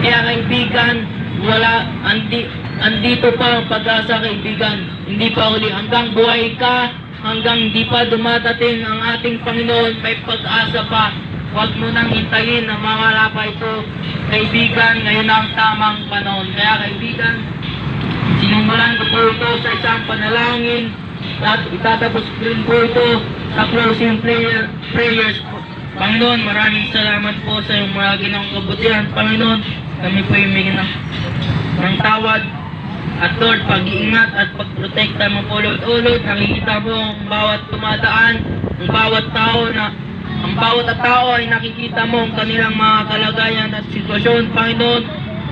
Kaya kaibigan, andito pa ang pag-asa kaibigan. Hindi pa uli. Hanggang buhay ka, hanggang di pa dumadating ang ating Panginoon, may pag-asa pa. Huwag mo nang hintayin na mawala pa ito. Kaibigan, ngayon ang tamang panahon. Kaya kaibigan, sinumulan ko po ito sa isang panalangin at itatapos ko rin po ito sa closing prayers po. Panginoon, maraming salamat po sa iyong mga ginawang kabutihan. Panginoon, kami po yung may ng tawad at Lord, pag-iingat at pagprotekta mo po Lord. Nakikita mo ang bawat tumadaan, ang bawat tao ay nakikita mo ang kanilang mga kalagayan at sitwasyon. Panginoon,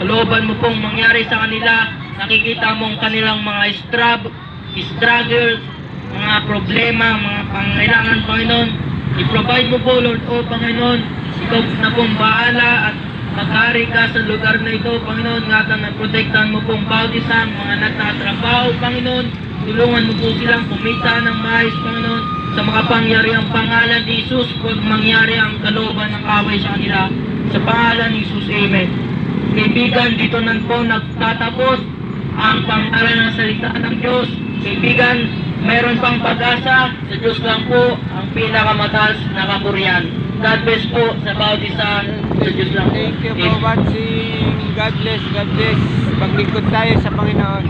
kalooban mo pong mangyari sa kanila. Nakikita mo ang kanilang mga struggles, mga problema, mga pangailangan, Panginoon. I-provide mo po, Lord, o Panginoon, ikaw na pong bahala at magkari ka sa lugar na ito, Panginoon, nga na protektahan mo pong bawat isang mga nagtatrabaho, Panginoon. Tulungan mo po silang kumita ng maayos, Panginoon, sa makapangyariang pangalan ni Jesus, huwag mangyari ang kalooban ng away sa kanila. Sa pangalan ni Jesus, Amen. Kaibigan, dito na po nagtatapos ang pangaral ng salita ng Diyos. Kaibigan, mayroon pang pag-asa. Sa Diyos lang po ang pinakamataas na kapurihan. God bless po sa bawat isa. Sa Diyos lang po. Thank you for watching. God bless. God bless. Paglingkod tayo sa Panginoon.